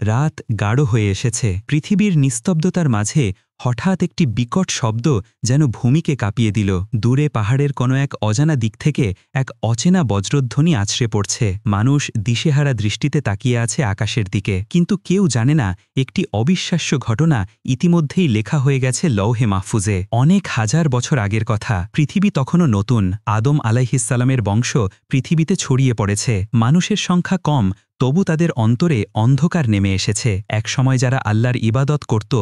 রাত গাঢ় হয়ে এসেছে। পৃথিবীর নিস্তব্ধতার মাঝে হঠাৎ একটি বিকট শব্দ যেন ভূমিকে কাঁপিয়ে দিল। দূরে পাহাড়ের কোনো এক অজানা দিক থেকে এক অচেনা বজ্রধ্বনি আছড়ে পড়ছে। মানুষ দিশেহারা দৃষ্টিতে তাকিয়ে আছে আকাশের দিকে, কিন্তু কেউ জানে না একটি অবিশ্বাস্য ঘটনা ইতিমধ্যেই লেখা হয়ে গেছে লৌহে মাহফুজে। অনেক হাজার বছর আগের কথা। পৃথিবী তখনও নতুন। আদম আলাইহিসসালামের বংশ পৃথিবীতে ছড়িয়ে পড়েছে। মানুষের সংখ্যা কম, তবু তাদের অন্তরে অন্ধকার নেমে এসেছে। একসময় যারা আল্লাহর ইবাদত করত,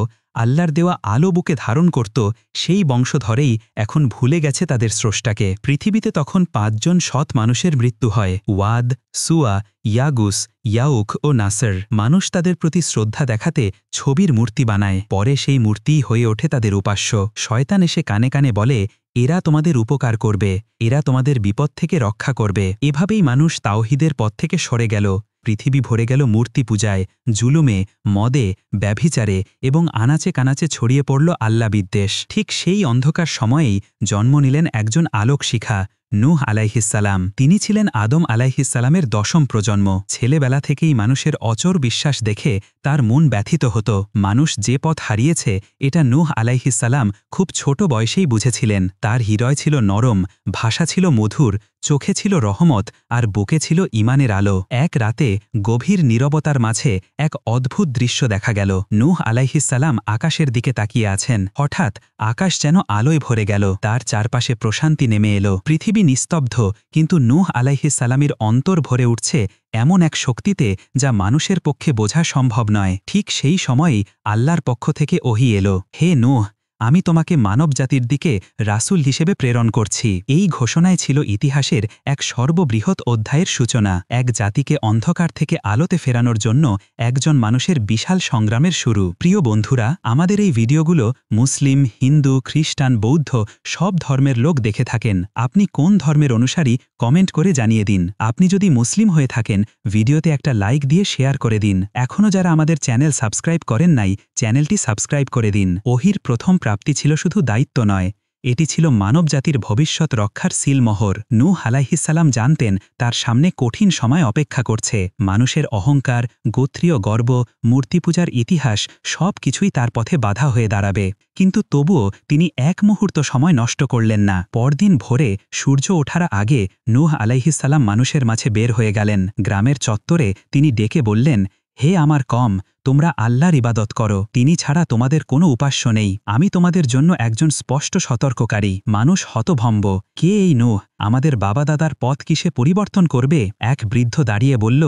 আল্লাহর দেওয়া আলো বুকে ধারণ করত, সেই বংশধরেই এখন ভুলে গেছে তাদের স্রষ্টাকে। পৃথিবীতে তখন ৫ জন সৎ মানুষের মৃত্যু হয়: ওয়াদ, সুয়া, ইয়াগুস, ইয়াউক ও নাসর। মানুষ তাদের প্রতি শ্রদ্ধা দেখাতে ছবির মূর্তি বানায়। পরে সেই মূর্তিই হয়ে ওঠে তাদের উপাস্য। শয়তান এসে কানে কানে বলে, এরা তোমাদের উপকার করবে, এরা তোমাদের বিপদ থেকে রক্ষা করবে। এভাবেই মানুষ তাওহিদের পথ থেকে সরে গেল। পৃথিবী ভরে গেল মূর্তি পূজায়, জুলুমে, মদে, ব্যভিচারে এবং আনাচে কানাচে ছড়িয়ে পড়ল আল্লাহ বিদ্বেষ। ঠিক সেই অন্ধকার সময়েই জন্ম নিলেন একজন আলোক শিখা, নূহ আলাইহিসসালাম। তিনি ছিলেন আদম আলাইহিসসালামের ১০ম প্রজন্ম। ছেলেবেলা থেকেই মানুষের অচর বিশ্বাস দেখে তার মন ব্যথিত হতো। মানুষ যে পথ হারিয়েছে এটা নূহ আলাইহিসসালাম খুব ছোট বয়সেই বুঝেছিলেন। তার হৃদয় ছিল নরম, ভাষা ছিল মধুর, চোখে ছিল রহমত আর বুকে ছিল ঈমানের আলো। এক রাতে গভীর নীরবতার মাঝে এক অদ্ভুত দৃশ্য দেখা গেল। নূহ আলাইহিসসালাম আকাশের দিকে তাকিয়ে আছেন। হঠাৎ আকাশ যেন আলোয় ভরে গেল। তার চারপাশে প্রশান্তি নেমে এলো। পৃথিবী নিস্তব্ধ, কিন্তু নূহ আলাইহিসসালামের অন্তর ভরে উঠছে এমন এক শক্তিতে যা মানুষের পক্ষে বোঝা সম্ভব নয়। ঠিক সেই সময়েই আল্লাহর পক্ষ থেকে ওহী এলো, হে নূহ, আমি তোমাকে মানবজাতির দিকে রাসূল হিসেবে প্রেরণ করছি। এই ঘোষণায় ছিল ইতিহাসের এক সর্ববৃহৎ অধ্যায়ের সূচনা। এক জাতিকে অন্ধকার থেকে আলোতে ফেরানোর জন্য একজন মানুষের বিশাল সংগ্রামের শুরু। প্রিয় বন্ধুরা, আমাদের এই ভিডিওগুলো মুসলিম, হিন্দু, খ্রিস্টান, বৌদ্ধ সব ধর্মের লোক দেখে থাকেন। আপনি কোন ধর্মের অনুসারী কমেন্ট করে জানিয়ে দিন। আপনি যদি মুসলিম হয়ে থাকেন, ভিডিওতে একটা লাইক দিয়ে শেয়ার করে দিন। এখনও যারা আমাদের চ্যানেল সাবস্ক্রাইব করেন নাই, চ্যানেলটি সাবস্ক্রাইব করে দিন। ওহীর প্রথম প্রাপ্তি ছিল শুধু দায়িত্ব নয়, এটি ছিল মানবজাতির ভবিষ্যৎ রক্ষার সিলমোহর। নূহ আলাইহিসসালাম জানতেন তার সামনে কঠিন সময় অপেক্ষা করছে। মানুষের অহংকার, গোত্রীয় গর্ব, মূর্তিপূজার ইতিহাস সব কিছুই তার পথে বাধা হয়ে দাঁড়াবে। কিন্তু তবুও তিনি এক মুহূর্ত সময় নষ্ট করলেন না। পরদিন ভোরে সূর্য ওঠার আগে নূহ আলাইহিসসালাম মানুষের মাঝে বের হয়ে গেলেন। গ্রামের চত্বরে তিনি ডেকে বললেন, হে আমার কওম, তোমরা আল্লাহর ইবাদত করো, তিনি ছাড়া তোমাদের কোনো উপাস্য নেই। আমি তোমাদের জন্য একজন স্পষ্ট সতর্ককারী। মানুষ হতভম্ব, কে এই নূহ? আমাদের বাবা দাদার পথ কি সে পরিবর্তন করবে? এক বৃদ্ধ দাঁড়িয়ে বলল,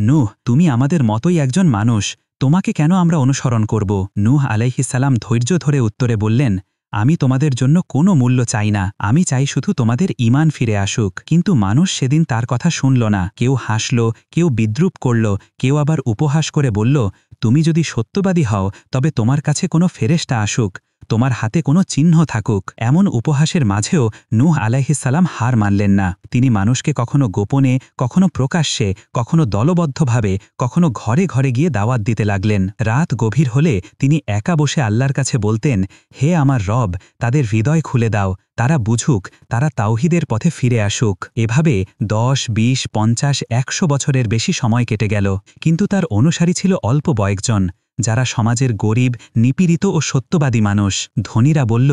নূহ, তুমি আমাদের মতোই একজন মানুষ, তোমাকে কেন আমরা অনুসরণ করব? নূহ আলাইহিসসালাম ধৈর্য ধরে উত্তরে বললেন, আমি তোমাদের জন্য কোনো মূল্য চাই না, আমি চাই শুধু তোমাদের ঈমান ফিরে আসুক। কিন্তু মানুষ সেদিন তার কথা শুনল না। কেউ হাসল, কেউ বিদ্রূপ করল, কেউ আবার উপহাস করে বলল, তুমি যদি সত্যবাদী হও তবে তোমার কাছে কোনো ফেরেশতা আসুক, তোমার হাতে কোনো চিহ্ন থাকুক। এমন উপহাসের মাঝেও নূহ আলাইহিসসালাম হার মানলেন না। তিনি মানুষকে কখনো গোপনে, কখনো প্রকাশ্যে, কখনো দলবদ্ধভাবে, কখনো ঘরে ঘরে গিয়ে দাওয়াত দিতে লাগলেন। রাত গভীর হলে তিনি একা বসে আল্লাহর কাছে বলতেন, হে আমার রব, তাদের হৃদয় খুলে দাও, তারা বুঝুক, তারা তাওহীদের পথে ফিরে আসুক। এভাবে ১০, ২০, ৫০, ১০০ বছরের বেশি সময় কেটে গেল, কিন্তু তার অনুসারী ছিল অল্প কয়েকজন, যারা সমাজের গরিব, নিপীড়িত ও সত্যবাদী মানুষ। ধনীরা বলল,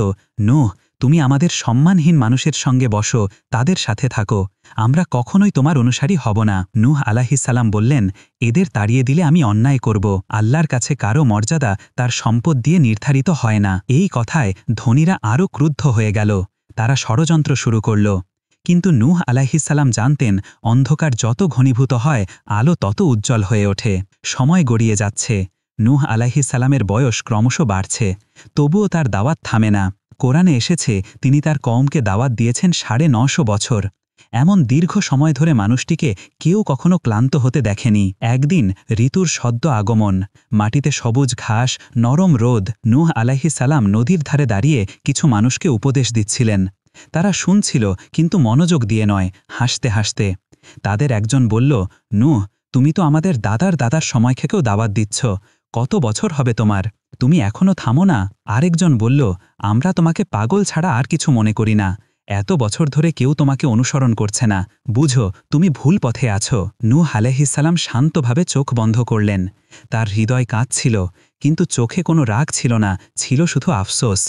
নূহ, তুমি আমাদের সম্মানহীন মানুষের সঙ্গে বসো, তাদের সাথে থাকো, আমরা কখনোই তোমার অনুসারী হব না। নূহ আলাইহিসসালাম বললেন, এদের তাড়িয়ে দিলে আমি অন্যায় করব। আল্লাহর কাছে কারো মর্যাদা তার সম্পদ দিয়ে নির্ধারিত হয় না। এই কথায় ধনীরা আরও ক্রুদ্ধ হয়ে গেল। তারা ষড়যন্ত্র শুরু করল। কিন্তু নূহ আলাইহিসসালাম জানতেন, অন্ধকার যত ঘনীভূত হয়, আলো তত উজ্জ্বল হয়ে ওঠে। সময় গড়িয়ে যাচ্ছে। নূহ আলাইহিসসালামের বয়স ক্রমশ বাড়ছে, তবুও তার দাওয়াত থামে না। কোরআনে এসেছে তিনি তার কওমকে দাওয়াত দিয়েছেন ৯৫০ বছর। এমন দীর্ঘ সময় ধরে মানুষটিকে কেউ কখনো ক্লান্ত হতে দেখেনি। একদিন ঋতুর সদ্য আগমন, মাটিতে সবুজ ঘাস, নরম রোদ। নূহ আলাইহিসসালাম নদীর ধারে দাঁড়িয়ে কিছু মানুষকে উপদেশ দিচ্ছিলেন। তারা শুনছিল, কিন্তু মনোযোগ দিয়ে নয়, হাসতে হাসতে। তাদের একজন বলল, নূহ, তুমি তো আমাদের দাদার দাদার সময় থেকেও দাওয়াত দিচ্ছ, কত বছর হবে তোমার, তুমি এখনও থামো না? আরেকজন বলল, আমরা তোমাকে পাগল ছাড়া আর কিছু মনে করি না, এত বছর ধরে কেউ তোমাকে অনুসরণ করছে না, বুঝো তুমি ভুল পথে আছো। নূহ আলাইহিসসালাম শান্তভাবে চোখ বন্ধ করলেন। তার হৃদয় কাঁদছিল, কিন্তু চোখে কোনো রাগ ছিল না, ছিল শুধু আফসোস।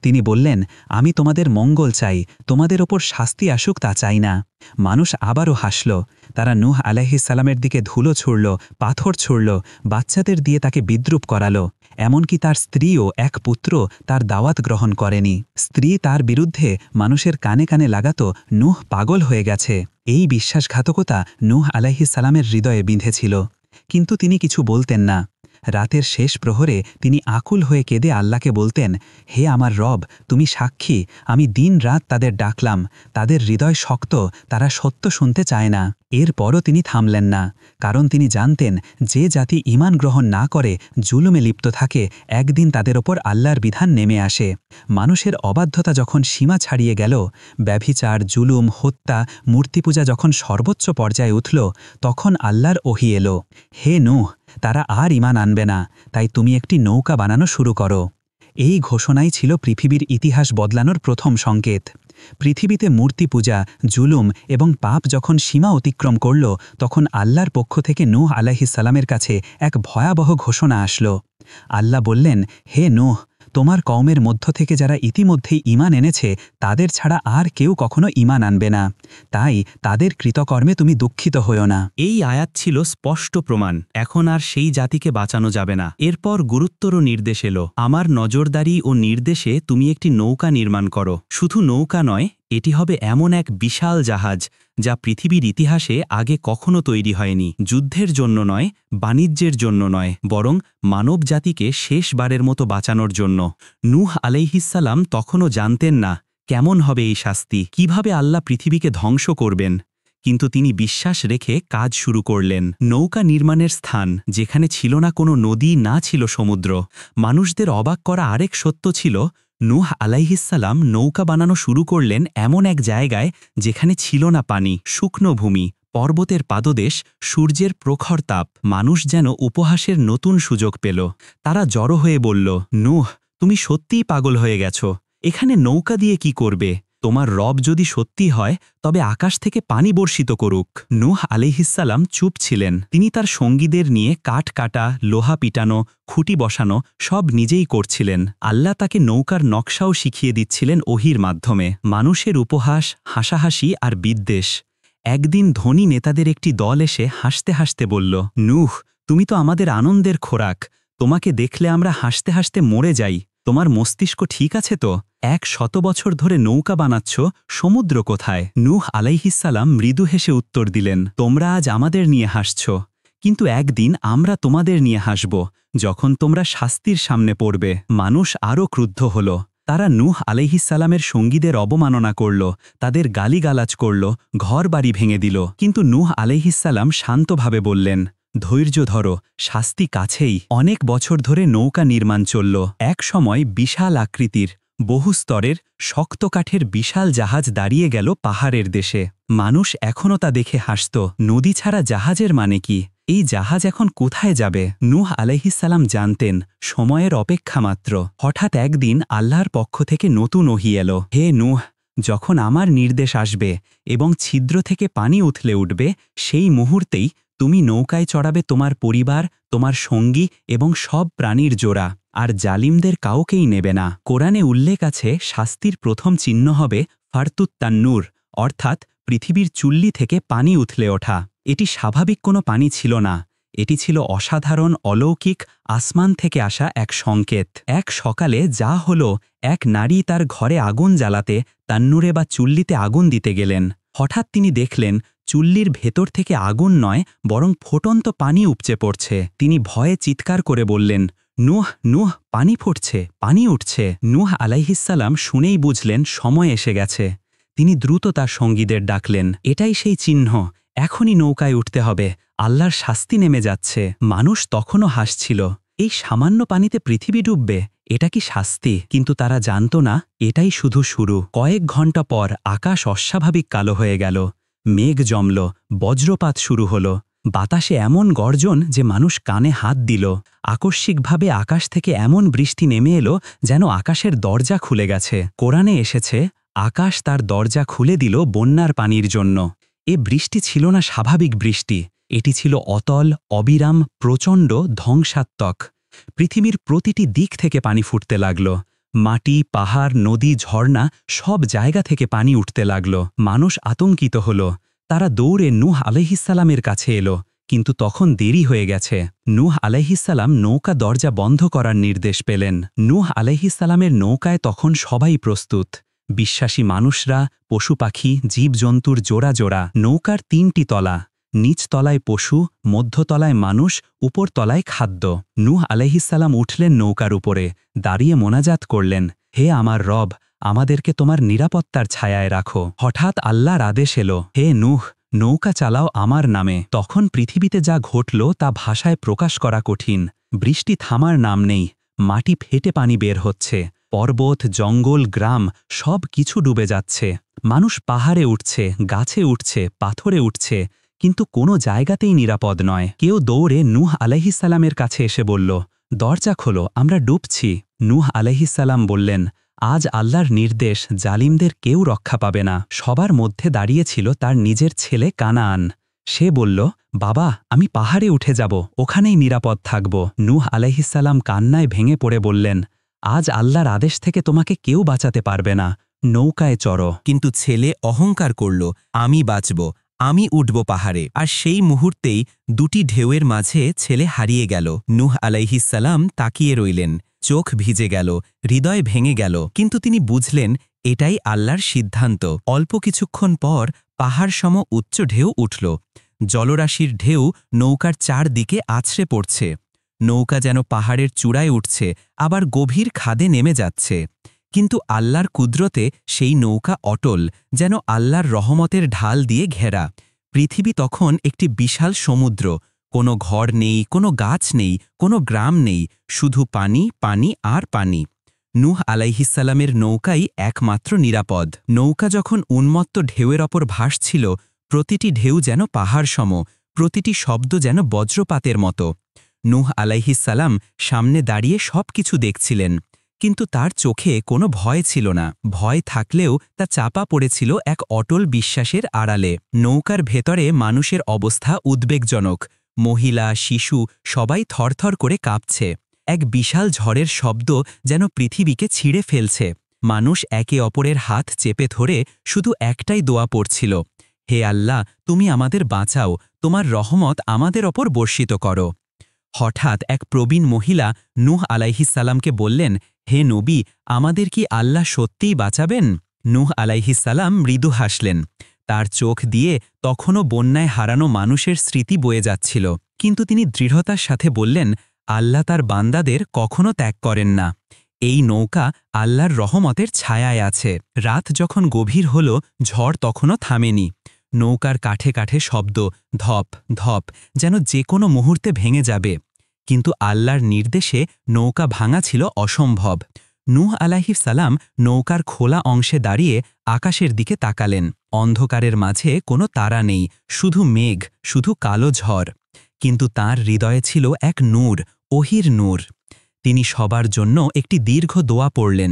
তিনি বললেন, আমি তোমাদের মঙ্গল চাই, তোমাদের ওপর শাস্তি আসুক তা চাই না। মানুষ আবারও হাসল। তারা নূহ আলাইহিসসালামের দিকে ধুলো ছুড়ল, পাথর ছুড়ল, বাচ্চাদের দিয়ে তাকে বিদ্রূপ করালো। এমনকি তার স্ত্রীও, এক পুত্র, তার দাওয়াত গ্রহণ করেনি। স্ত্রী তার বিরুদ্ধে মানুষের কানে কানে লাগাতো, নূহ পাগল হয়ে গেছে। এই বিশ্বাসঘাতকতা নূহ আলাইহিসসালামের হৃদয়ে বিঁধেছিল, কিন্তু তিনি কিছু বলতেন না। রাতের শেষ প্রহরে তিনি আকুল হয়ে কেঁদে আল্লাহকে বলতেন, হে আমার রব, তুমি সাক্ষী, আমি দিন রাত তাদের ডাকলাম, তাদের হৃদয় শক্ত, তারা সত্য শুনতে চায় না। এরপরও তিনি থামলেন না, কারণ তিনি জানতেন যে জাতি ঈমান গ্রহণ না করে, জুলুমে লিপ্ত থাকে, একদিন তাদের ওপর আল্লাহর বিধান নেমে আসে। মানুষের অবাধ্যতা যখন সীমা ছাড়িয়ে গেল, ব্যভিচার, জুলুম, হত্যা, মূর্তিপূজা যখন সর্বোচ্চ পর্যায়ে উঠল, তখন আল্লাহর ওহী এলো, হে নূহ, তারা আর ঈমান আনবে না, তাই তুমি একটি নৌকা বানানো শুরু করো। এই ঘোষণাই ছিল পৃথিবীর ইতিহাস বদলানোর প্রথম সংকেত। পৃথিবীতে মূর্তি পূজা, জুলুম এবং পাপ যখন সীমা অতিক্রম করল, তখন আল্লাহর পক্ষ থেকে নূহ আলাইহিসসালামের কাছে এক ভয়াবহ ঘোষণা আসল। আল্লাহ বললেন, হে নূহ, তোমার কওমের মধ্য থেকে যারা ইতিমধ্যেই ঈমান এনেছে, তাদের ছাড়া আর কেউ কখনো ঈমান আনবে না, তাই তাদের কৃতকর্মে তুমি দুঃখিত হইও না। এই আয়াত ছিল স্পষ্ট প্রমাণ, এখন আর সেই জাতিকে বাঁচানো যাবে না। এরপর গুরুত্বর নির্দেশ এলো, আমার নজরদারি ও নির্দেশে তুমি একটি নৌকা নির্মাণ করো। শুধু নৌকা নয়, এটি হবে এমন এক বিশাল জাহাজ যা পৃথিবীর ইতিহাসে আগে কখনো তৈরি হয়নি। যুদ্ধের জন্য নয়, বাণিজ্যের জন্য নয়, বরং মানব জাতিকে শেষবারের মতো বাঁচানোর জন্য। নূহ আলাইহিসসালাম তখনও জানতেন না কেমন হবে এই শাস্তি, কিভাবে আল্লাহ পৃথিবীকে ধ্বংস করবেন, কিন্তু তিনি বিশ্বাস রেখে কাজ শুরু করলেন। নৌকা নির্মাণের স্থান যেখানে ছিল না কোনো নদী, না ছিল সমুদ্র। মানুষদের অবাক করা আরেক সত্য ছিল, নূহ আলাইহিসসালাম নৌকা বানানো শুরু করলেন এমন এক জায়গায় যেখানে ছিল না পানি, শুকনো ভূমি, পর্বতের পাদদেশ, সূর্যের প্রখর তাপ। মানুষ যেন উপহাসের নতুন সুযোগ পেল। তারা জড়ো হয়ে বলল, নূহ, তুমি সত্যিই পাগল হয়ে গেছ, এখানে নৌকা দিয়ে কি করবে? তোমার রব যদি সত্যি হয়, তবে আকাশ থেকে পানি বর্ষিত করুক। নূহ আলাইহিসসালাম চুপ ছিলেন। তিনি তার সঙ্গীদের নিয়ে কাঠ কাটা, লোহা পিটানো, খুঁটি বসানো সব নিজেই করছিলেন। আল্লাহ তাকে নৌকার নকশাও শিখিয়ে দিচ্ছিলেন ওহির মাধ্যমে। মানুষের উপহাস, হাসাহাসি আর বিদ্বেষ। একদিন ধনী নেতাদের একটি দল এসে হাসতে হাসতে বলল, নূহ, তুমি তো আমাদের আনন্দের খোরাক, তোমাকে দেখলে আমরা হাসতে হাসতে মরে যাই। তোমার মস্তিষ্ক ঠিক আছে তো? 100 বছর ধরে নৌকা বানাচ্ছ, সমুদ্র কোথায়? নূহ আলাইহিসসালাম মৃদু হেসে উত্তর দিলেন, তোমরা আজ আমাদের নিয়ে হাসছ, কিন্তু একদিন আমরা তোমাদের নিয়ে হাসব, যখন তোমরা শাস্তির সামনে পড়বে। মানুষ আরও ক্রুদ্ধ হল। তারা নূহ আলাইহিসসালামের সঙ্গীদের অবমাননা করল, তাদের গালিগালাজ করল, ঘরবাড়ি ভেঙে দিল। কিন্তু নূহ আলাইহিসসালাম শান্তভাবে বললেন, ধৈর্য ধরো, শাস্তি কাছেই। অনেক বছর ধরে নৌকা নির্মাণ চলল। এক সময় বিশাল আকৃতির, বহু স্তরের, শক্ত কাঠের বিশাল জাহাজ দাঁড়িয়ে গেল পাহাড়ের দেশে। মানুষ এখনও তা দেখে হাসত। নদী ছাড়া জাহাজের মানে কি? এই জাহাজ এখন কোথায় যাবে? নূহ আলাইহিসসালাম জানতেন সময়ের অপেক্ষা মাত্র। হঠাৎ একদিন আল্লাহর পক্ষ থেকে নতুন ওহী এলো, হে নূহ, যখন আমার নির্দেশ আসবে এবং ছিদ্র থেকে পানি উথলে উঠবে, সেই মুহূর্তেই তুমি নৌকায় চড়াবে তোমার পরিবার, তোমার সঙ্গী এবং সব প্রাণীর জোড়া, আর জালিমদের কাউকেই নেবে না। কোরআনে উল্লেখ আছে, শাস্তির প্রথম চিহ্ন হবে ফারতুত তান্নুর, অর্থাৎ পৃথিবীর চুল্লি থেকে পানি উথলে ওঠা। এটি স্বাভাবিক কোনো পানি ছিল না, এটি ছিল অসাধারণ, অলৌকিক, আসমান থেকে আসা এক সংকেত। এক সকালে যা হলো, এক নারী তার ঘরে আগুন জ্বালাতে, তান্নুরে বা চুল্লিতে আগুন দিতে গেলেন। হঠাৎ তিনি দেখলেন চুল্লির ভেতর থেকে আগুন নয়, বরং ফুটন্ত পানি উপচে পড়ছে। তিনি ভয়ে চিৎকার করে বললেন, নূহ, নূহ, পানি ফুটছে, পানি উঠছে। নূহ আলাইহিসসালাম শুনেই বুঝলেন সময় এসে গেছে। তিনি দ্রুত তার সঙ্গীদের ডাকলেন, এটাই সেই চিহ্ন, এখনই নৌকায় উঠতে হবে, আল্লাহর শাস্তি নেমে যাচ্ছে। মানুষ তখনও হাসছিল, এই সামান্য পানিতে পৃথিবী ডুববে, এটা কি শাস্তি? কিন্তু তারা জানত না, এটাই শুধু শুরু। কয়েক ঘন্টা পর আকাশ অস্বাভাবিক কালো হয়ে গেল, মেঘ জমল, বজ্রপাত শুরু হল, বাতাসে এমন গর্জন যে মানুষ কানে হাত দিল। আকস্মিকভাবে আকাশ থেকে এমন বৃষ্টি নেমে এলো যেন আকাশের দরজা খুলে গেছে। কোরআনে এসেছে, আকাশ তার দরজা খুলে দিল বন্যার পানির জন্য। এ বৃষ্টি ছিল না স্বাভাবিক বৃষ্টি, এটি ছিল অতল, অবিরাম, প্রচণ্ড, ধ্বংসাত্মক। পৃথিবীর প্রতিটি দিক থেকে পানি ফুটতে লাগল। মাটি, পাহাড়, নদী, ঝর্ণা সব জায়গা থেকে পানি উঠতে লাগল। মানুষ আতঙ্কিত হল। তারা দৌড়ে নূহ আলাইহিসসালামের কাছে এলো, কিন্তু তখন দেরি হয়ে গেছে। নূহ আলাইহিসসালাম নৌকা দরজা বন্ধ করার নির্দেশ পেলেন। নূহ আলাইহিসসালামের নৌকায় তখন সবাই প্রস্তুত। বিশ্বাসী মানুষরা, পশু পাখি, জীবজন্তুর জোড়া জোড়া। নৌকার ৩টি তলা, নিচ তলায় পশু, মধ্যতলায় মানুষ, উপর তলায় খাদ্য। নূহ আলাইহিসসালাম উঠলেন নৌকার উপরে, দাঁড়িয়ে মোনাজাত করলেন, হে আমার রব, আমাদেরকে তোমার নিরাপত্তার ছায়ায় রাখো। হঠাৎ আল্লাহর আদেশ এলো, হে নূহ, নৌকা চালাও আমার নামে। তখন পৃথিবীতে যা ঘটল তা ভাষায় প্রকাশ করা কঠিন। বৃষ্টি থামার নাম নেই, মাটি ফেটে পানি বের হচ্ছে, পর্বত, জঙ্গল, গ্রাম সব কিছু ডুবে যাচ্ছে। মানুষ পাহাড়ে উঠছে, গাছে উঠছে, পাথরে উঠছে, কিন্তু কোনো জায়গাতেই নিরাপদ নয়। কেউ দৌড়ে নূহ আলাইহিসসালামের কাছে এসে বলল, দরজা খোলো, আমরা ডুবছি। নূহ আলাইহিসসালাম বললেন, আজ আল্লাহর নির্দেশ, জালিমদের কেউ রক্ষা পাবে না। সবার মধ্যে দাঁড়িয়েছিল তার নিজের ছেলে কানাআন। সে বলল, বাবা, আমি পাহাড়ে উঠে যাব, ওখানেই নিরাপদ থাকব। নূহ আলাইহিসসালাম কান্নায় ভেঙে পড়ে বললেন, আজ আল্লাহর আদেশ থেকে তোমাকে কেউ বাঁচাতে পারবে না, নৌকায় চড়ো। কিন্তু ছেলে অহংকার করল, আমি বাঁচব, আমি উঠব পাহাড়ে। আর সেই মুহূর্তেই দুটি ঢেউয়ের মাঝে ছেলে হারিয়ে গেল। নূহ আলাইহিসসালাম তাকিয়ে রইলেন, চোখ ভিজে গেল, হৃদয় ভেঙে গেল। কিন্তু তিনি বুঝলেন এটাই আল্লাহর সিদ্ধান্ত। অল্প কিছুক্ষণ পর পাহাড় সম উচ্চ ঢেউ উঠল। জলরাশির ঢেউ নৌকার চারদিকে আছড়ে পড়ছে। নৌকা যেন পাহাড়ের চূড়ায় উঠছে, আবার গভীর খাদে নেমে যাচ্ছে। কিন্তু আল্লাহর কুদরতে সেই নৌকা অটল, যেন আল্লাহর রহমতের ঢাল দিয়ে ঘেরা। পৃথিবী তখন একটি বিশাল সমুদ্র। কোনো ঘর নেই, কোনো গাছ নেই, কোনো গ্রাম নেই, শুধু পানি, পানি আর পানি। নূহ আলাইহিসসালামের নৌকাই একমাত্র নিরাপদ। নৌকা যখন উন্মত্ত ঢেউয়ের ওপর ভাসছিল, প্রতিটি ঢেউ যেন পাহাড় সম, প্রতিটি শব্দ যেন বজ্রপাতের মতো। নূহ আলাইহিসসালাম সামনে দাঁড়িয়ে সবকিছু দেখছিলেন, কিন্তু তার চোখে কোনো ভয় ছিল না। ভয় থাকলেও তা চাপা পড়েছিল এক অটল বিশ্বাসের আড়ালে। নৌকার ভেতরে মানুষের অবস্থা উদ্বেগজনক। মহিলা, শিশু সবাই থরথর করে কাঁপছে। এক বিশাল ঝড়ের শব্দ যেন পৃথিবীকে ছিঁড়ে ফেলছে। মানুষ একে অপরের হাত চেপে ধরে শুধু একটাই দোয়া পড়ছিল, হে আল্লাহ, তুমি আমাদের বাঁচাও, তোমার রহমত আমাদের ওপর বর্ষিত করো। হঠাৎ এক প্রবীণ মহিলা নূহ আলাইহিসসালামকে বললেন, হে নবী, আমাদের কি আল্লাহ সত্যিই বাঁচাবেন? নূহ আলাইহিসসালাম মৃদু হাসলেন। তার চোখ দিয়ে তখনও বন্যায় হারানো মানুষের স্মৃতি বয়ে যাচ্ছিল, কিন্তু তিনি দৃঢ়তার সাথে বললেন, আল্লাহ তার বান্দাদের কখনো ত্যাগ করেন না। এই নৌকা আল্লাহর রহমতের ছায়ায় আছে। রাত যখন গভীর হল, ঝড় তখনও থামেনি। নৌকার কাঠে কাঠে শব্দ, ধপ ধপ, যেন যে কোনো মুহূর্তে ভেঙে যাবে। কিন্তু আল্লাহর নির্দেশে নৌকা ভাঙা ছিল অসম্ভব। নূহ আলাইহিসসালাম নৌকার খোলা অংশে দাঁড়িয়ে আকাশের দিকে তাকালেন। অন্ধকারের মাঝে কোনো তারা নেই, শুধু মেঘ, শুধু কালো ঝড়। কিন্তু তাঁর হৃদয়ে ছিল এক নূর, ওহির নূর। তিনি সবার জন্য একটি দীর্ঘ দোয়া পড়লেন,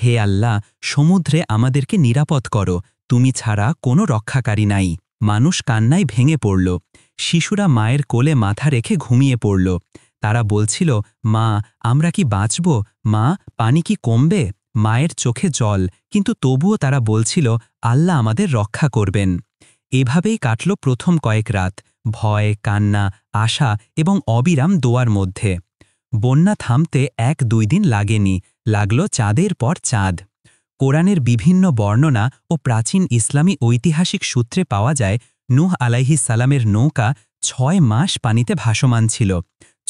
হে আল্লাহ, সমুদ্রে আমাদেরকে নিরাপদ করো, তুমি ছাড়া কোনো রক্ষাকারী নাই। মানুষ কান্নায় ভেঙে পড়ল। শিশুরা মায়ের কোলে মাথা রেখে ঘুমিয়ে পড়ল। তারা বলছিল, মা, আমরা কি বাঁচব? মা, পানি কি কমবে? মায়ের চোখে জল, কিন্তু তবুও তারা বলছিল, আল্লাহ আমাদের রক্ষা করবেন। এভাবেই কাটল প্রথম কয়েক রাত, ভয়, কান্না, আশা এবং অবিরাম দোয়ার মধ্যে। বন্যা থামতে ১-২ দিন লাগেনি, লাগল চাঁদের পর চাঁদ। কোরআনের বিভিন্ন বর্ণনা ও প্রাচীন ইসলামী ঐতিহাসিক সূত্রে পাওয়া যায়, নূহ আলাইহিসসালামের নৌকা ৬ মাস পানিতে ভাসমান ছিল।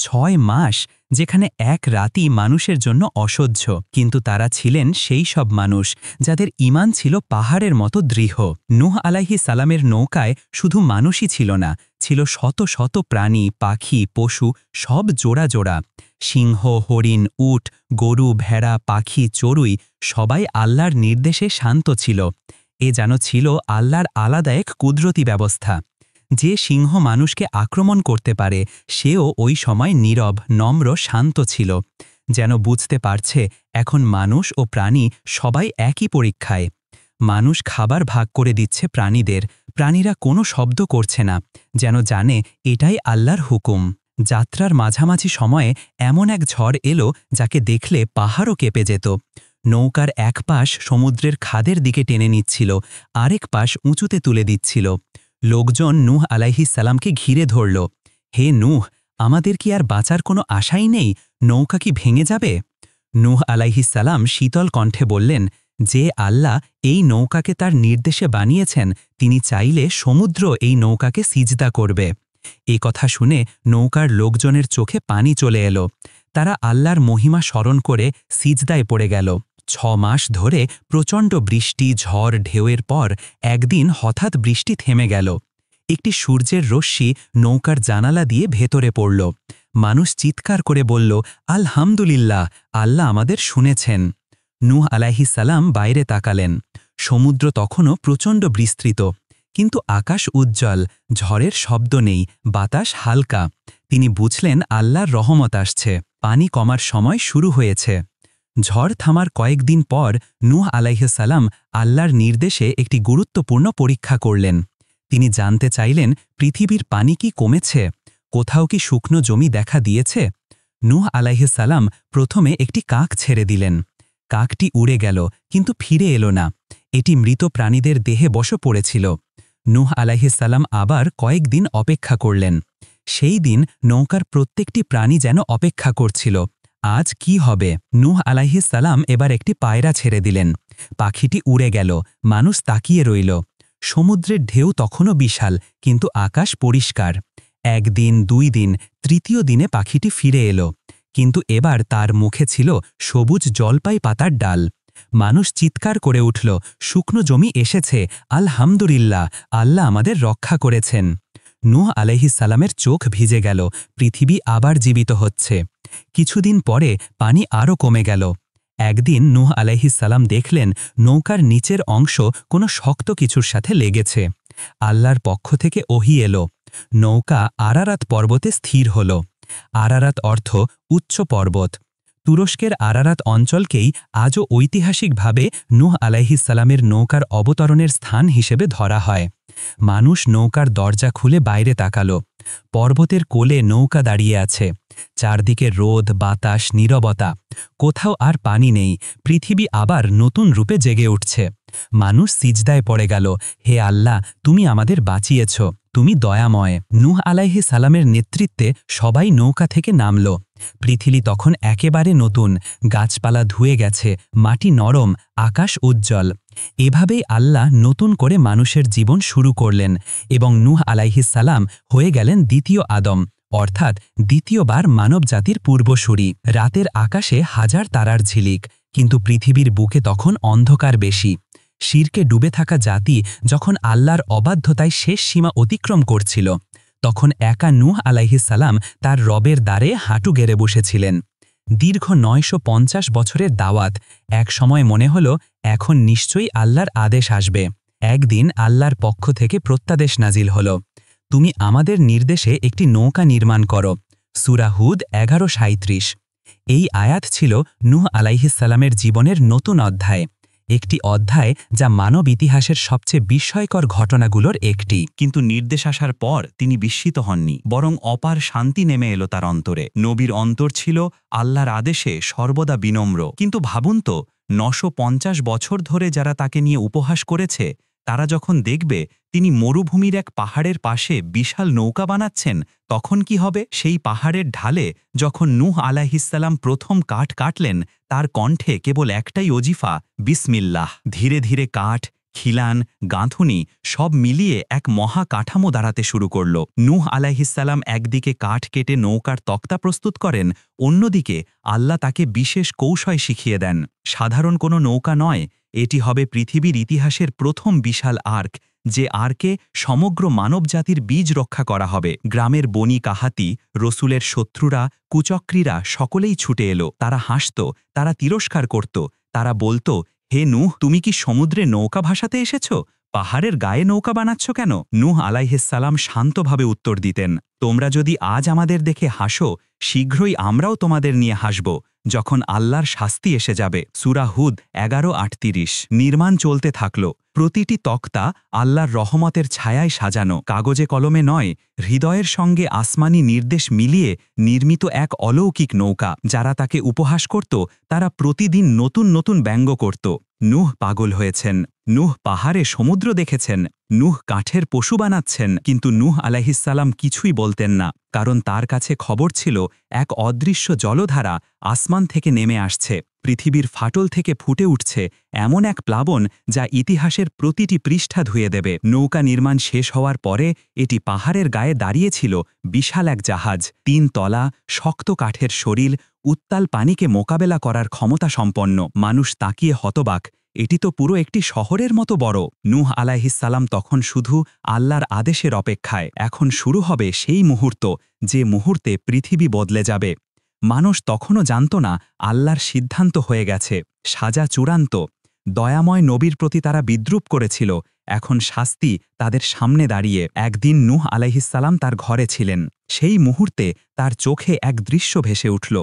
৬ মাস, যেখানে এক রাতই মানুষের জন্য অসহ্য। কিন্তু তারা ছিলেন সেই সব মানুষ যাদের ঈমান ছিল পাহাড়ের মতো দৃঢ়। নূহ আলাইহিসসালামের নৌকায় শুধু মানুষই ছিল না, ছিল শত শত প্রাণী, পাখি, পশু, সব জোড়া জোড়া। সিংহ, হরিণ, উট, গরু, ভেড়া, পাখি, চড়ুই সবাই আল্লাহর নির্দেশে শান্ত ছিল। এ যেন ছিল আল্লাহর আলাদা এক কুদরতি ব্যবস্থা। যে সিংহ মানুষকে আক্রমণ করতে পারে, সেও ওই সময় নীরব, নম্র, শান্ত ছিল, যেন বুঝতে পারছে এখন মানুষ ও প্রাণী সবাই একই পরীক্ষায়। মানুষ খাবার ভাগ করে দিচ্ছে প্রাণীদের, প্রাণীরা কোনো শব্দ করছে না, যেন জানে এটাই আল্লাহর হুকুম। যাত্রার মাঝামাঝি সময়ে এমন এক ঝড় এলো যাকে দেখলে পাহাড়ও কেঁপে যেত। নৌকার এক পাশ সমুদ্রের খাদের দিকে টেনে নিচ্ছিল, আরেক পাশ উঁচুতে তুলে দিচ্ছিল। লোকজন নূহ আলাইহিস সালামকে ঘিরে ধরল। হে নূহ, আমাদের কি আর বাঁচার কোনো আশাই নেই? নৌকা কি ভেঙে যাবে? নূহ আলাইহিস সালাম শীতল কণ্ঠে বললেন, যে আল্লাহ এই নৌকাকে তার নির্দেশে বানিয়েছেন, তিনি চাইলে সমুদ্র এই নৌকাকে সিজদা করবে। এই কথা শুনে নৌকার লোকজনের চোখে পানি চলে এলো। তারা আল্লাহর মহিমা স্মরণ করে সিজদায় পড়ে গেল। 6 মাস ধরে প্রচণ্ড বৃষ্টি, ঝড়, ঢেউয়ের পর একদিন হঠাৎ বৃষ্টি থেমে গেল। একটি সূর্যের রশ্মি নৌকার জানালা দিয়ে ভেতরে পড়ল। মানুষ চিৎকার করে বলল, আলহামদুলিল্লাহ, আল্লাহ আমাদের শুনেছেন। নূহ আলাইহিস সালাম বাইরে তাকালেন। সমুদ্র তখনও প্রচণ্ড বিস্তৃত, কিন্তু আকাশ উজ্জ্বল, ঝড়ের শব্দ নেই, বাতাস হালকা। তিনি বুঝলেন আল্লাহর রহমত আসছে, পানি কমার সময় শুরু হয়েছে। ঝড় থামার কয়েকদিন পর নূহ আলাইহিস সালাম আল্লাহর নির্দেশে একটি গুরুত্বপূর্ণ পরীক্ষা করলেন। তিনি জানতে চাইলেন, পৃথিবীর পানি কি কমেছে? কোথাও কি শুকনো জমি দেখা দিয়েছে? নূহ আলাইহিস সালাম প্রথমে একটি কাক ছেড়ে দিলেন। কাকটি উড়ে গেল, কিন্তু ফিরে এলো না। এটি মৃত প্রাণীদের দেহে বসে পড়েছিল। নূহ আলাইহিস সালাম আবার কয়েকদিন অপেক্ষা করলেন। সেই দিন নৌকার প্রত্যেকটি প্রাণী যেন অপেক্ষা করছিল, আজ কি হবে। নূহ আলাইহিস সালাম এবার একটি পায়রা ছেড়ে দিলেন। পাখিটি উড়ে গেল, মানুষ তাকিয়ে রইল। সমুদ্রের ঢেউ তখনও বিশাল, কিন্তু আকাশ পরিষ্কার। 1 দিন, 2 দিন, তৃতীয় দিনে পাখিটি ফিরে এলো, কিন্তু এবার তার মুখে ছিল সবুজ জলপাই পাতার ডাল। মানুষ চিৎকার করে উঠল, শুকনো জমি এসেছে, আলহামদুলিল্লাহ, আল্লাহ আমাদের রক্ষা করেছেন। নূহ আলাইহিস সালামের চোখ ভিজে গেল, পৃথিবী আবার জীবিত হচ্ছে। কিছুদিন পরে পানি আরও কমে গেল। একদিন নূহ আলাইহিস সালাম দেখলেন নৌকার নিচের অংশ কোনো শক্ত কিছুর সাথে লেগেছে। আল্লাহর পক্ষ থেকে ওহী এলো। নৌকা আরারাত পর্বতে স্থির হল। আরারাত অর্থ উচ্চ পর্বত। তুরস্কের আরারাত অঞ্চলকেই আজও ঐতিহাসিকভাবে নূহ আলাইহিস সালামের নৌকার অবতরণের স্থান হিসেবে ধরা হয়। মানুষ নৌকার দরজা খুলে বাইরে তাকালো। পর্বতের কোলে নৌকা দাঁড়িয়ে আছে। চারদিকে রোদ, বাতাস, নীরবতা। কোথাও আর পানি নেই, পৃথিবী আবার নতুন রূপে জেগে উঠছে। মানুষ সিজদায় পড়ে গেল, হে আল্লাহ, তুমি আমাদের বাঁচিয়েছ, তুমি দয়াময়। নূহ আলাইহিস সালামের নেতৃত্বে সবাই নৌকা থেকে নামল। পৃথিবী তখন একেবারে নতুন, গাছপালা ধুয়ে গেছে, মাটি নরম, আকাশ উজ্জ্বল। এভাবেই আল্লাহ নতুন করে মানুষের জীবন শুরু করলেন, এবং নূহ আলাইহিস সালাম হয়ে গেলেন দ্বিতীয় আদম, অর্থাৎ দ্বিতীয়বার মানবজাতির পূর্বসূরি। রাতের আকাশে হাজার তারার ঝিলিক, কিন্তু পৃথিবীর বুকে তখন অন্ধকার বেশি। শিরকে ডুবে থাকা জাতি যখন আল্লাহর অবাধ্যতায় শেষ সীমা অতিক্রম করছিল, তখন একা নূহ আলাইহিস সালাম তার রবের দ্বারে হাঁটু গেড়ে বসেছিলেন। দীর্ঘ 950 বছরের দাওয়াত, এক সময় মনে হল এখন নিশ্চয়ই আল্লাহর আদেশ আসবে। একদিন আল্লাহর পক্ষ থেকে প্রত্যাদেশ নাজিল হল, তুমি আমাদের নির্দেশে একটি নৌকা নির্মাণ করো। সূরা হুদ 11:37। এই আয়াত ছিল নূহ আলাইহিস সালামের জীবনের নতুন অধ্যায়, একটি অধ্যায় যা মানব ইতিহাসের সবচেয়ে বিস্ময়কর ঘটনাগুলোর একটি। কিন্তু নির্দেশ আসার পর তিনি বিস্মিত হননি, বরং অপার শান্তি নেমে এলো তার অন্তরে। নবীর অন্তর ছিল আল্লাহর আদেশে সর্বদা বিনম্র। কিন্তু ভাবুন তো, 950 বছর ধরে যারা তাকে নিয়ে উপহাস করেছে, তারা যখন দেখবে তিনি মরুভূমির এক পাহাড়ের পাশে বিশাল নৌকা বানাচ্ছেন, তখন কি হবে? সেই পাহাড়ের ঢালে যখন নূহ আলাইহিস সালাম প্রথম কাঠ কাটলেন, তার কণ্ঠে কেবল একটাই ওজিফা, বিসমিল্লাহ। ধীরে ধীরে কাঠ, খিলান, গাঁথুনি সব মিলিয়ে এক মহা কাঠামো দাঁড়াতে শুরু করল। নূহ আলাইহিস সালাম একদিকে কাঠ কেটে নৌকার তক্তা প্রস্তুত করেন, অন্যদিকে আল্লাহ তাকে বিশেষ কৌশল শিখিয়ে দেন। সাধারণ কোনো নৌকা নয়, এটি হবে পৃথিবীর ইতিহাসের প্রথম বিশাল আর্ক, যে আর্কে সমগ্র মানবজাতির বীজ রক্ষা করা হবে। গ্রামের বনি কাহাতি, রসুলের শত্রুরা, কুচক্রীরা সকলেই ছুটে এলো। তারা হাসত, তারা তিরস্কার করত, তারা বলতো, হে নূহ, তুমি কি সমুদ্রে নৌকা ভাসাতে এসেছ? পাহাড়ের গায়ে নৌকা বানাচ্ছ কেন? নূহ আলাইহিস সালাম শান্তভাবে উত্তর দিতেন, তোমরা যদি আজ আমাদের দেখে হাসো, শীঘ্রই আমরাও তোমাদের নিয়ে হাসব। যখন আল্লাহর শাস্তি এসে যাবে। সূরা হুদ 11:38। নির্মাণ চলতে থাকল। প্রতিটি তক্তা আল্লাহর রহমতের ছায়ায় সাজানো, কাগজে কলমে নয়, হৃদয়ের সঙ্গে আসমানি নির্দেশ মিলিয়ে নির্মিত এক অলৌকিক নৌকা। যারা তাকে উপহাস করত তারা প্রতিদিন নতুন নতুন ব্যঙ্গ করত। নূহ পাগল হয়েছেন, নূহ পাহাড়ে সমুদ্র দেখেছেন, নূহ কাঠের পশু বানাচ্ছেন। কিন্তু নূহ আলাইহিসসালাম কিছুই বলতেন না, কারণ তার কাছে খবর ছিল এক অদৃশ্য জলধারা আসমান থেকে নেমে আসছে, পৃথিবীর ফাটল থেকে ফুটে উঠছে এমন এক প্লাবন যা ইতিহাসের প্রতিটি পৃষ্ঠা ধুয়ে দেবে। নৌকা নির্মাণ শেষ হওয়ার পরে এটি পাহাড়ের গায়ে দাঁড়িয়েছিল বিশাল এক জাহাজ, ৩ তলা, শক্ত কাঠের শরীর, উত্তাল পানিকে মোকাবেলা করার ক্ষমতা সম্পন্ন। মানুষ তাকিয়ে হতবাক, এটি তো পুরো একটি শহরের মতো বড়। নূহ আলাইহিসসালাম তখন শুধু আল্লাহর আদেশের অপেক্ষায়। এখন শুরু হবে সেই মুহূর্ত, যে মুহূর্তে পৃথিবী বদলে যাবে। মানুষ তখনও জানত না আল্লাহর সিদ্ধান্ত হয়ে গেছে, সাজা চূড়ান্ত। দয়াময় নবীর প্রতি তারা বিদ্রূপ করেছিল, এখন শাস্তি তাদের সামনে দাঁড়িয়ে। একদিন নূহ আলাইহিসসালাম তার ঘরে ছিলেন। সেই মুহূর্তে তার চোখে এক দৃশ্য ভেসে উঠল।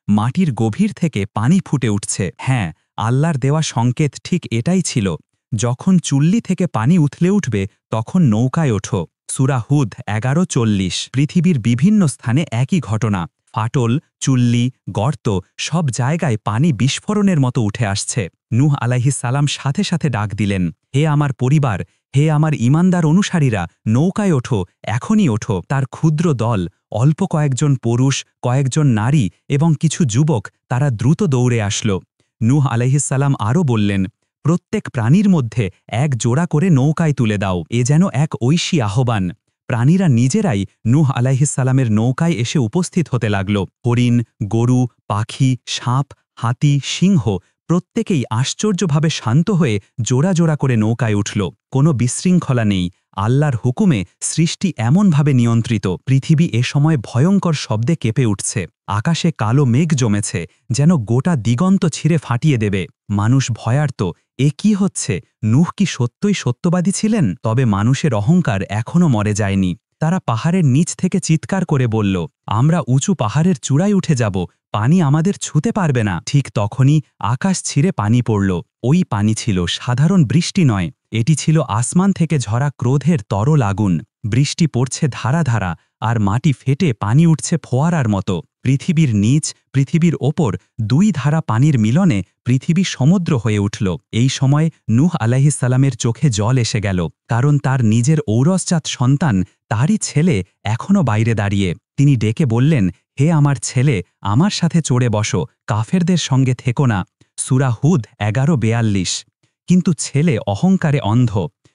মাটির গভীর থেকে পানি ফুটে উঠছে। হ্যাঁ, আল্লাহর দেওয়া সংকেত ঠিক এটাই ছিল। যখন চুল্লি থেকে পানি উথলে উঠবে তখন নৌকায় ওঠো। সূরা হুদ 11:40। পৃথিবীর বিভিন্ন স্থানে একই ঘটনা, ফাটল, চুল্লি, গর্ত, সব জায়গায় পানি বিস্ফোরণের মতো উঠে আসছে। নূহ আলাইহিসসালাম সাথে সাথে ডাক দিলেন, হে আমার পরিবার, হে আমার ঈমানদার অনুসারীরা, নৌকায় ওঠো, এখনই ওঠো। তার ক্ষুদ্র দল, অল্প কয়েকজন পুরুষ, কয়েকজন নারী এবং কিছু যুবক, তারা দ্রুত দৌড়ে আসল। নূহ আলাইহিসসালাম আরও বললেন, প্রত্যেক প্রাণীর মধ্যে এক জোড়া করে নৌকায় তুলে দাও। এ যেন এক ঐশী আহ্বান। প্রাণীরা নিজেরাই নূহ আলাইহিসসালামের নৌকায় এসে উপস্থিত হতে লাগল। হরিণ, গরু, পাখি, সাপ, হাতি, সিংহ প্রত্যেকেই আশ্চর্যভাবে শান্ত হয়ে জোড়া জোড়া করে নৌকায় উঠল। কোনো বিশৃঙ্খলা নেই। আল্লাহর হুকুমে সৃষ্টি এমনভাবে নিয়ন্ত্রিত। পৃথিবী এ সময় ভয়ঙ্কর শব্দে কেঁপে উঠছে। আকাশে কালো মেঘ জমেছে, যেন গোটা দিগন্ত ছিঁড়ে ফাটিয়ে দেবে। মানুষ ভয়ার্ত, এ কি হচ্ছে? নূহ কি সত্যই সত্যবাদী ছিলেন? তবে মানুষের অহংকার এখনও মরে যায়নি। তারা পাহাড়ের নিচ থেকে চিৎকার করে বলল, আমরা উঁচু পাহাড়ের চূড়ায় উঠে যাব, পানি আমাদের ছুঁতে পারবে না। ঠিক তখনই আকাশ ছিঁড়ে পানি পড়ল। ওই পানি ছিল সাধারণ বৃষ্টি নয়, এটি ছিল আসমান থেকে ঝরা ক্রোধের তরল আগুন। বৃষ্টি পড়ছে ধারা ধারা, আর মাটি ফেটে পানি উঠছে ফোয়ারার মতো। পৃথিবীর নিচ, পৃথিবীর ওপর 2 ধারা পানির মিলনে পৃথিবী সমুদ্র হয়ে উঠল। এই সময় নূহ আলাইহিসসালামের চোখে জল এসে গেল, কারণ তার নিজের ঔরসজাত সন্তান, তারই ছেলে এখনও বাইরে দাঁড়িয়ে। তিনি ডেকে বললেন, হে আমার ছেলে, আমার সাথে চড়ে বসো, কাফেরদের সঙ্গে থেকো না। সূরা হুদ 11:42। কিন্তু ছেলে অহংকারে অন্ধ।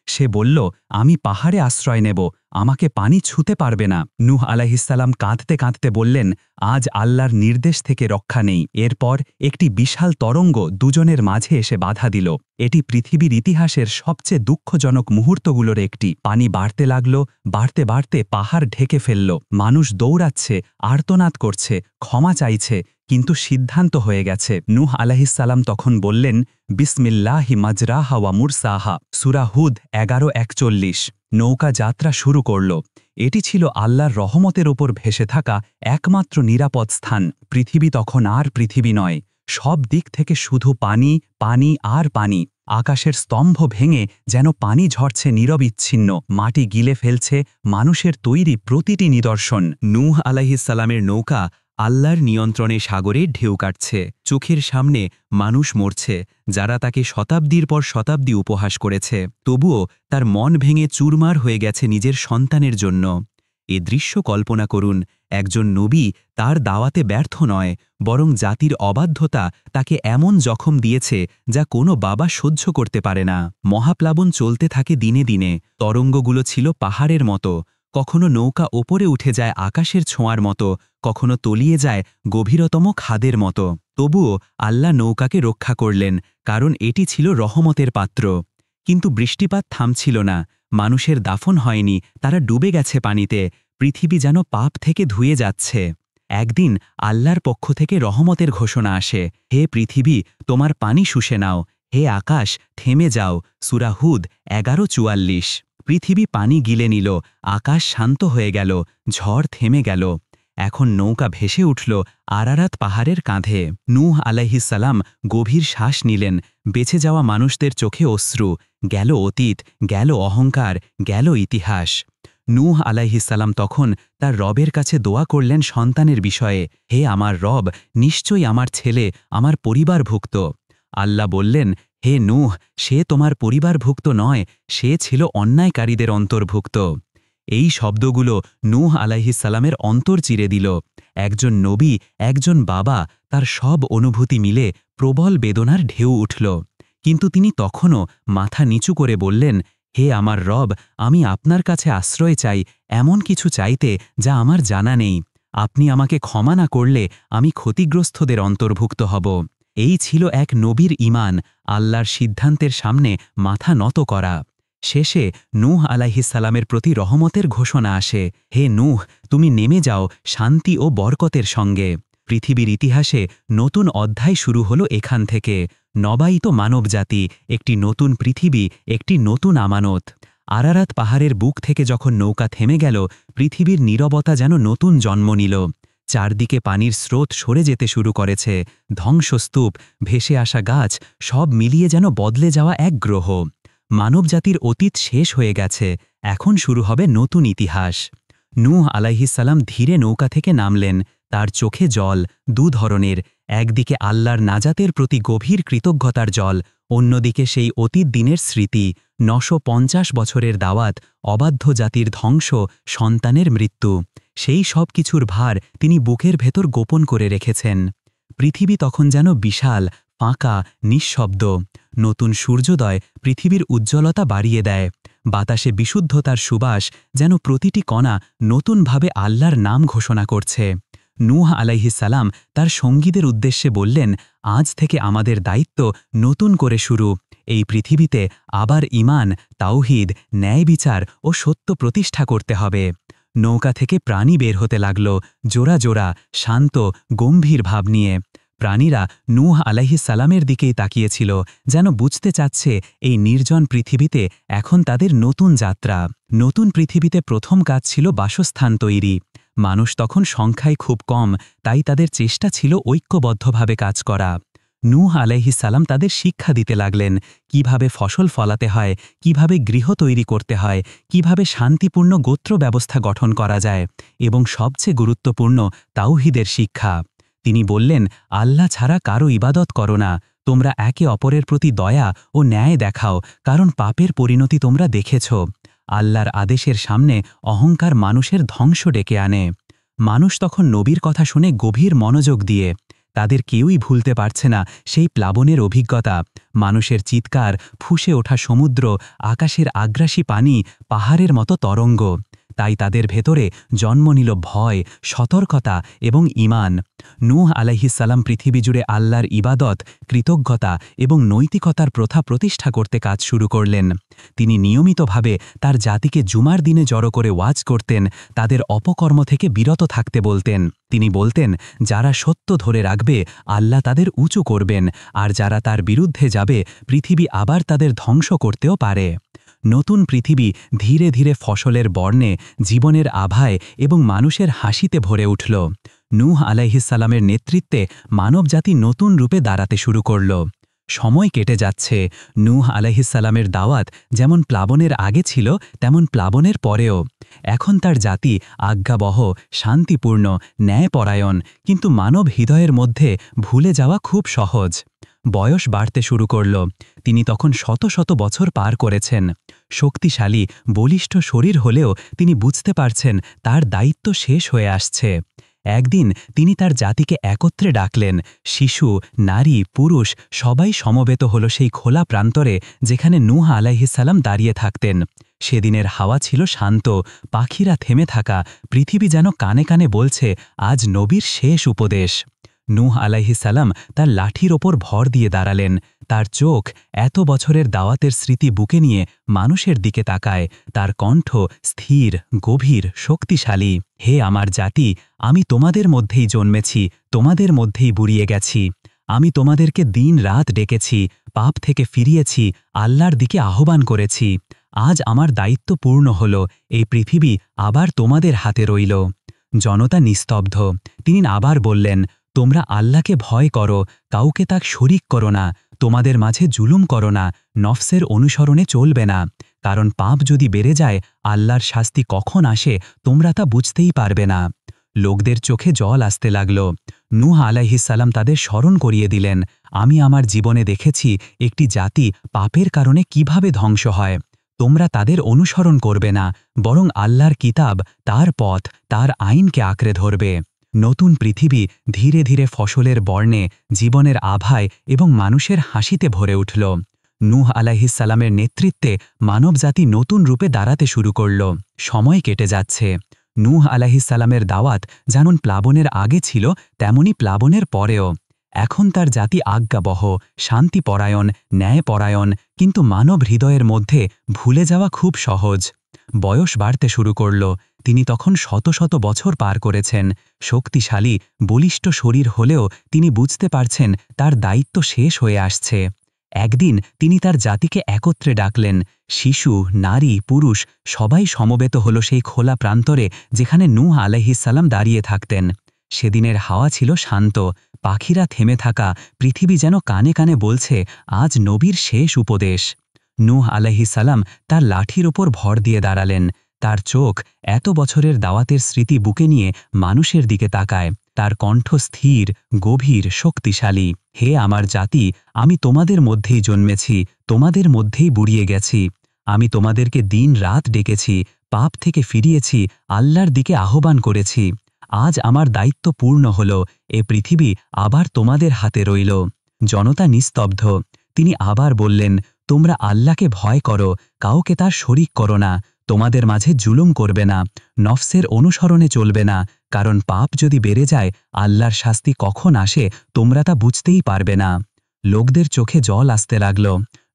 সে বলল, আমি পাহাড়ে আশ্রয় নেব, আমাকে পানি ছুঁতে পারবে না। নূহ আলাইহিসসালাম কাঁদতে কাঁদতে বললেন, আজ আল্লাহর নির্দেশ থেকে রক্ষা নেই। এরপর একটি বিশাল তরঙ্গ দুজনের মাঝে এসে বাধা দিল। এটি পৃথিবীর ইতিহাসের সবচেয়ে দুঃখজনক মুহূর্তগুলোর একটি। পানি বাড়তে লাগল, বাড়তে বাড়তে পাহাড় ঢেকে ফেলল। মানুষ দৌড়াচ্ছে, আর্তনাদ করছে, ক্ষমা চাইছে, কিন্তু সিদ্ধান্ত হয়ে গেছে। নূহ আলাইহিসসালাম তখন বললেন, বিসমিল্লাহি মাজরাহা ওয়া মুরসাহা। সূরা হুদ 11:41। নৌকা যাত্রা শুরু করল। এটি ছিল আল্লাহর রহমতের ওপর ভেসে থাকা একমাত্র নিরাপদ স্থান। পৃথিবী তখন আর পৃথিবী নয়, সব দিক থেকে শুধু পানি, পানি আর পানি। আকাশের স্তম্ভ ভেঙে যেন পানি ঝরছে নিরবিচ্ছিন্ন, মাটি গিলে ফেলছে মানুষের তৈরি প্রতিটি নিদর্শন। নূহ আলাইহিসসালামের নৌকা আল্লাহর নিয়ন্ত্রণে সাগরে ঢেউ কাটছে। চোখের সামনে মানুষ মরছে, যারা তাকে শতাব্দীর পর শতাব্দী উপহাস করেছে। তবুও তার মন ভেঙে চুরমার হয়ে গেছে নিজের সন্তানের জন্য। এ দৃশ্য কল্পনা করুন, একজন নবী তার দাওয়াতে ব্যর্থ নয়, বরং জাতির অবাধ্যতা তাকে এমন জখম দিয়েছে যা কোনো বাবা সহ্য করতে পারে না। মহাপ্লাবন চলতে থাকে দিনে দিনে। তরঙ্গগুলো ছিল পাহাড়ের মতো, কখনো নৌকা ওপরে উঠে যায় আকাশের ছোঁয়ার মতো, কখনো তলিয়ে যায় গভীরতম খাদের মতো। তবুও আল্লাহ নৌকাকে রক্ষা করলেন, কারণ এটি ছিল রহমতের পাত্র। কিন্তু বৃষ্টিপাত থামছিল না, মানুষের দাফন হয়নি, তারা ডুবে গেছে পানিতে। পৃথিবী যেন পাপ থেকে ধুয়ে যাচ্ছে। একদিন আল্লাহর পক্ষ থেকে রহমতের ঘোষণা আসে, হে পৃথিবী, তোমার পানি শুষে নাও, হে আকাশ, থেমে যাও। সূরা হুদ 11:44। পৃথিবী পানি গিলে নিল, আকাশ শান্ত হয়ে গেল, ঝড় থেমে গেল। এখন নৌকা ভেসে উঠল আরারাত পাহাড়ের কাঁধে। নূহ আলাইহিস সালাম গভীর শ্বাস নিলেন। বেঁচে যাওয়া মানুষদের চোখে অশ্রু, গেল অতীত, গেল অহংকার, গেল ইতিহাস। নূহ আলাইহিস সালাম তখন তার রবের কাছে দোয়া করলেন সন্তানের বিষয়ে, হে আমার রব, নিশ্চয়ই আমার ছেলে আমার পরিবারভুক্ত। আল্লাহ বললেন, হে নূহ, সে তোমার পরিবারভুক্ত নয়, সে ছিল অন্যায়কারীদের অন্তর্ভুক্ত। এই শব্দগুলো নূহ আলাইহিস সালামের অন্তর চিরে দিল। একজন নবী, একজন বাবা, তার সব অনুভূতি মিলে প্রবল বেদনার ঢেউ উঠল। কিন্তু তিনি তখনও মাথা নিচু করে বললেন, হে আমার রব, আমি আপনার কাছে আশ্রয় চাই এমন কিছু চাইতে যা আমার জানা নেই। আপনি আমাকে ক্ষমা না করলে আমি ক্ষতিগ্রস্তদের অন্তর্ভুক্ত হব। এই ছিল এক নবীর ঈমান, আল্লাহর সিদ্ধান্তের সামনে মাথা নত করা। শেষে নূহ আলাইহিস সালামের প্রতি রহমতের ঘোষণা আসে, হে নূহ, তুমি নেমে যাও শান্তি ও বরকতের সঙ্গে। পৃথিবীর ইতিহাসে নতুন অধ্যায় শুরু হলো এখান থেকে। নবায়িত মানবজাতি, একটি নতুন পৃথিবী, একটি নতুন আমানত। আরারাত পাহাড়ের বুক থেকে যখন নৌকা থেমে গেল, পৃথিবীর নীরবতা যেন নতুন জন্ম নিল। চারদিকে পানির স্রোত সরে যেতে শুরু করেছে, ধ্বংসস্তূপ, ভেসে আসা গাছ, সব মিলিয়ে যেন বদলে যাওয়া এক গ্রহ। মানবজাতির অতীত শেষ হয়ে গেছে, এখন শুরু হবে নতুন ইতিহাস। নূহ আলাইহিস সালাম ধীরে নৌকা থেকে নামলেন। তার চোখে জল, ধরনের, একদিকে আল্লাহর নাজাতের প্রতি গভীর কৃতজ্ঞতার জল, অন্যদিকে সেই অতীত দিনের স্মৃতি, ৯৫০ বছরের দাওয়াত, অবাধ্য জাতির ধ্বংস, সন্তানের মৃত্যু। সেই সব কিছুর ভার তিনি বুকের ভেতর গোপন করে রেখেছেন। পৃথিবী তখন যেন বিশাল, ফাঁকা, নিঃশব্দ। নতুন সূর্যোদয় পৃথিবীর উজ্জ্বলতা বাড়িয়ে দেয়। বাতাসে বিশুদ্ধতার সুবাস, যেন প্রতিটি কণা নতুনভাবে আল্লাহর নাম ঘোষণা করছে। নূহ আলাইহিস সালাম তার সঙ্গীদের উদ্দেশ্যে বললেন, আজ থেকে আমাদের দায়িত্ব নতুন করে শুরু। এই পৃথিবীতে আবার ঈমান, তাওহীদ, ন্যায় বিচার ও সত্য প্রতিষ্ঠা করতে হবে। নৌকা থেকে প্রাণী বের হতে লাগল, জোড়া জোড়া, শান্ত, গম্ভীর ভাব নিয়ে। প্রাণীরা নূহ আলাইহিস সালামের দিকেই তাকিয়েছিল, যেন বুঝতে চাচ্ছে এই নির্জন পৃথিবীতে এখন তাদের নতুন যাত্রা। নতুন পৃথিবীতে প্রথম কাজ ছিল বাসস্থান তৈরি। মানুষ তখন সংখ্যায় খুব কম, তাই তাদের চেষ্টা ছিল ঐক্যবদ্ধভাবে কাজ করা। নূহ আলাইহিস সালাম তাদের শিক্ষা দিতে লাগলেন, কিভাবে ফসল ফলাতে হয়, কিভাবে গৃহ তৈরি করতে হয়, কিভাবে শান্তিপূর্ণ গোত্র ব্যবস্থা গঠন করা যায়, এবং সবচেয়ে গুরুত্বপূর্ণ তাওহীদের শিক্ষা। তিনি বললেন, আল্লাহ ছাড়া কারো ইবাদত করো না, তোমরা একে অপরের প্রতি দয়া ও ন্যায় দেখাও, কারণ পাপের পরিণতি তোমরা দেখেছ। আল্লাহর আদেশের সামনে অহংকার মানুষের ধ্বংস ডেকে আনে। মানুষ তখন নবীর কথা শুনে গভীর মনোযোগ দিয়ে। তাদের কেউই ভুলতে পারছে না সেই প্লাবনের অভিজ্ঞতা, মানুষের চিৎকার, ফুঁসে ওঠা সমুদ্র, আকাশের আগ্রাসী পানি, পাহাড়ের মতো তরঙ্গ। তাই তাদের ভেতরে জন্ম নিল ভয়, সতর্কতা এবং ঈমান। নূহ আলাইহিস সালাম পৃথিবী জুড়ে আল্লাহর ইবাদত, কৃতজ্ঞতা এবং নৈতিকতার প্রথা প্রতিষ্ঠা করতে কাজ শুরু করলেন। তিনি নিয়মিতভাবে তার জাতিকে জুমার দিনে জড়ো করে ওয়াজ করতেন, তাদের অপকর্ম থেকে বিরত থাকতে বলতেন। তিনি বলতেন, যারা সত্য ধরে রাখবে আল্লাহ তাদের উঁচু করবেন, আর যারা তার বিরুদ্ধে যাবে পৃথিবী আবার তাদের ধ্বংস করতেও পারে। নতুন পৃথিবী ধীরে ধীরে ফসলের বর্ণে, জীবনের আভায় এবং মানুষের হাসিতে ভরে উঠল। নূহ আলাইহিস সালামের নেতৃত্বে মানবজাতি নতুন রূপে দাঁড়াতে শুরু করল। সময় কেটে যাচ্ছে। নূহ আলাইহিস সালামের দাওয়াত যেমন প্লাবনের আগে ছিল, তেমন প্লাবনের পরেও। এখন তার জাতি আজ্ঞাবহ, শান্তিপূর্ণ, ন্যায়পরায়ণ, কিন্তু মানব হৃদয়ের মধ্যে ভুলে যাওয়া খুব সহজ। বয়স বাড়তে শুরু করল। তিনি তখন শত শত বছর পার করেছেন। শক্তিশালী, বলিষ্ঠ শরীর হলেও তিনি বুঝতে পারছেন তার দায়িত্ব শেষ হয়ে আসছে। একদিন তিনি তার জাতিকে একত্রে ডাকলেন। শিশু, নারী, পুরুষ সবাই সমবেত হল সেই খোলা প্রান্তরে, যেখানে নূহ আলাইহিস সালাম দাঁড়িয়ে থাকতেন। সেদিনের হাওয়া ছিল শান্ত, পাখিরা থেমে থাকা, পৃথিবী যেন কানে কানে বলছে, আজ নবীর শেষ উপদেশ। নূহ আলাইহিস সালাম তার লাঠির ওপর ভর দিয়ে দাঁড়ালেন। তার চোখ এত বছরের দাওয়াতের স্মৃতি বুকে নিয়ে মানুষের দিকে তাকায়। তার কণ্ঠ স্থির, গভীর, শক্তিশালী। হে আমার জাতি, আমি তোমাদের মধ্যেই জন্মেছি, তোমাদের মধ্যেই বুড়িয়ে গেছি। আমি তোমাদেরকে দিন রাত ডেকেছি, পাপ থেকে ফিরিয়েছি, আল্লাহর দিকে আহ্বান করেছি। আজ আমার দায়িত্ব পূর্ণ হল, এই পৃথিবী আবার তোমাদের হাতে রইল। জনতা নিস্তব্ধ। তিনি আবার বললেন, তোমরা আল্লাহকে ভয় করো, কাউকে তাক শরিক করো না, তোমাদের মাঝে জুলুম করো না, নফসের অনুসরণে চলবে না, কারণ পাপ যদি বেড়ে যায় আল্লাহর শাস্তি কখন আসে তোমরা তা বুঝতেই পারবে না। লোকদের চোখে জল আসতে লাগল। নূহ আলাইহিসসালাম তাদের স্মরণ করিয়ে দিলেন, আমি আমার জীবনে দেখেছি একটি জাতি পাপের কারণে কিভাবে ধ্বংস হয়। তোমরা তাদের অনুসরণ করবে না, বরং আল্লাহর কিতাব, তার পথ, তার আইনকে আঁকড়ে ধরবে। নতুন পৃথিবী ধীরে ধীরে ফসলের বর্ণে, জীবনের আভায় এবং মানুষের হাসিতে ভরে উঠল। নূহ আলাইহিসসালামের নেতৃত্বে মানবজাতি নতুন রূপে দাঁড়াতে শুরু করল। সময় কেটে যাচ্ছে। নূহ আলাইহিসসালামের দাওয়াত যেমন প্লাবনের আগে ছিল তেমনি প্লাবনের পরেও। এখন তার জাতি আজ্ঞাবহ, শান্তিপরায়ণ, ন্যায়পরায়ণ, কিন্তু মানব হৃদয়ের মধ্যে ভুলে যাওয়া খুব সহজ। বয়স বাড়তে শুরু করল। তিনি তখন শত শত বছর পার করেছেন। শক্তিশালী, বলিষ্ঠ শরীর হলেও তিনি বুঝতে পারছেন তার দায়িত্ব শেষ হয়ে আসছে। একদিন তিনি তার জাতিকে একত্রে ডাকলেন। শিশু, নারী, পুরুষ সবাই সমবেত হল সেই খোলা প্রান্তরে যেখানে নূহ আলাইহিসসালাম দাঁড়িয়ে থাকতেন। সেদিনের হাওয়া ছিল শান্ত, পাখিরা থেমে থাকা, পৃথিবী যেন কানে কানে বলছে, আজ নবীর শেষ উপদেশ। নূহ আলাইহিসসালাম তার লাঠির ওপর ভর দিয়ে দাঁড়ালেন। তার চোখ এত বছরের দাওয়াতের স্মৃতি বুকে নিয়ে মানুষের দিকে তাকায়। তার কণ্ঠ স্থির, গভীর, শক্তিশালী। হে আমার জাতি, আমি তোমাদের মধ্যেই জন্মেছি, তোমাদের মধ্যেই বুড়িয়ে গেছি। আমি তোমাদেরকে দিন রাত ডেকেছি, পাপ থেকে ফিরিয়েছি, আল্লাহর দিকে আহ্বান করেছি। আজ আমার দায়িত্ব পূর্ণ হল, এ পৃথিবী আবার তোমাদের হাতে রইল। জনতা নিস্তব্ধ। তিনি আবার বললেন, তোমরা আল্লাহকে ভয় করো, কাউকে তার শরিক করো না, তোমাদের মাঝে জুলুম করবে না, নফসের অনুসরণে চলবে না, কারণ পাপ যদি বেড়ে যায় আল্লাহর শাস্তি কখন আসে তোমরা তা বুঝতেই পারবে না। লোকদের চোখে জল আসতে লাগল।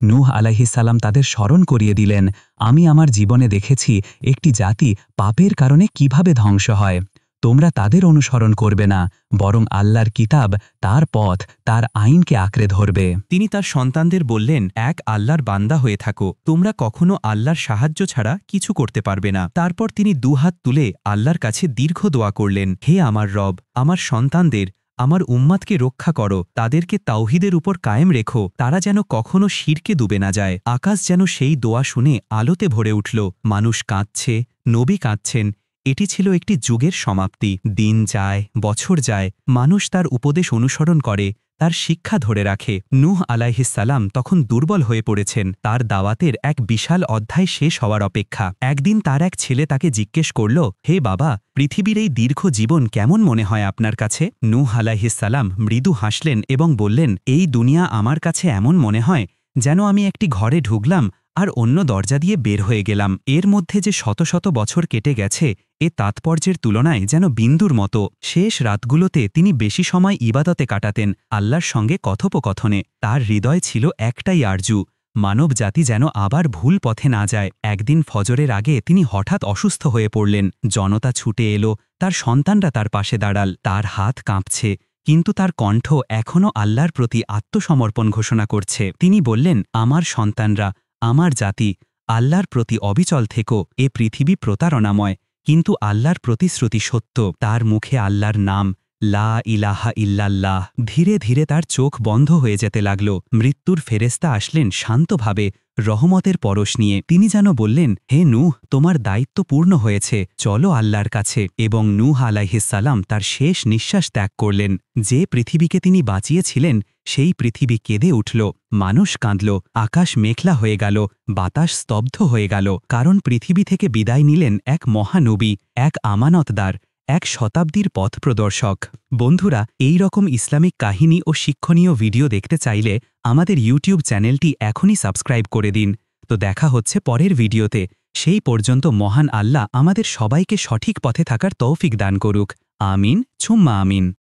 নূহ আলাইহিসসালাম তাদের স্মরণ করিয়ে দিলেন, আমি আমার জীবনে দেখেছি একটি জাতি পাপের কারণে কিভাবে ধ্বংস হয়। তোমরা তাদের অনুসরণ করবে না, বরং আল্লাহর কিতাব, তার পথ, তার আইনকে আঁকড়ে ধরবে। তিনি তার সন্তানদের বললেন, এক আল্লাহর বান্দা হয়ে থাকো, তোমরা কখনো আল্লাহর সাহায্য ছাড়া কিছু করতে পারবে না। তারপর তিনি দুহাত তুলে আল্লাহর কাছে দীর্ঘ দোয়া করলেন, হে আমার রব, আমার সন্তানদের, আমার উম্মাতকে রক্ষা করো, তাদেরকে তাওহীদের উপর কায়েম রেখো, তারা যেন কখনো শিরকে ডুবে না যায়। আকাশ যেন সেই দোয়া শুনে আলোতে ভরে উঠল। মানুষ কাঁদছে, নবী কাঁদছেন। এটি ছিল একটি যুগের সমাপ্তি। দিন যায়, বছর যায়, মানুষ তার উপদেশ অনুসরণ করে, তার শিক্ষা ধরে রাখে। নূহ আলাইহিসসালাম তখন দুর্বল হয়ে পড়েছেন। তার দাওয়াতের এক বিশাল অধ্যায় শেষ হওয়ার অপেক্ষা। একদিন তার এক ছেলে তাকে জিজ্ঞেস করল, হে বাবা, পৃথিবীর এই দীর্ঘ জীবন কেমন মনে হয় আপনার কাছে? নূহ আলাইহিসসালাম মৃদু হাসলেন এবং বললেন, এই দুনিয়া আমার কাছে এমন মনে হয় যেন আমি একটি ঘরে ঢুকলাম আর অন্য দরজা দিয়ে বের হয়ে গেলাম। এর মধ্যে যে শত শত বছর কেটে গেছে এ তাৎপর্যের তুলনায় যেন বিন্দুর মতো। শেষ রাতগুলোতে তিনি বেশি সময় ইবাদতে কাটাতেন, আল্লাহর সঙ্গে কথোপকথনে। তার হৃদয় ছিল একটাই আরজু, মানব জাতি যেন আবার ভুল পথে না যায়। একদিন ফজরের আগে তিনি হঠাৎ অসুস্থ হয়ে পড়লেন। জনতা ছুটে এলো, তার সন্তানরা তার পাশে দাঁড়াল। তার হাত কাঁপছে, কিন্তু তার কণ্ঠ এখনও আল্লাহর প্রতি আত্মসমর্পণ ঘোষণা করছে। তিনি বললেন, আমার সন্তানরা, আমার জাতি, আল্লাহর প্রতি অবিচল থেকো। এ পৃথিবী প্রতারণাময়, কিন্তু আল্লাহর প্রতিশ্রুতি সত্য। তার মুখে আল্লাহর নাম, লা ইলাহা ইল্লাল্লাহ। ধীরে ধীরে তার চোখ বন্ধ হয়ে যেতে লাগল। মৃত্যুর ফেরেশতা আসলেন শান্তভাবে, রহমতের পরশ নিয়ে। তিনি যেন বললেন, হে নূহ, তোমার দায়িত্ব পূর্ণ হয়েছে, চলো আল্লাহর কাছে। এবং নূহ আলাইহিসসালাম তার শেষ নিঃশ্বাস ত্যাগ করলেন। যে পৃথিবীকে তিনি বাঁচিয়েছিলেন সেই পৃথিবী কেঁদে উঠল, মানুষ কাঁদল, আকাশ মেঘলা হয়ে গেল, বাতাস স্তব্ধ হয়ে গেল। কারণ পৃথিবী থেকে বিদায় নিলেন এক মহানবী, এক আমানতদার, এক শতাব্দীর পথ প্রদর্শক। বন্ধুরা, এই রকম ইসলামিক কাহিনী ও শিক্ষণীয় ভিডিও দেখতে চাইলে আমাদের ইউটিউব চ্যানেলটি এখনই সাবস্ক্রাইব করে দিন। তো দেখা হচ্ছে পরের ভিডিওতে। সেই পর্যন্ত মহান আল্লাহ আমাদের সবাইকে সঠিক পথে থাকার তৌফিক দান করুক। আমিন, ছুম্মা আমিন।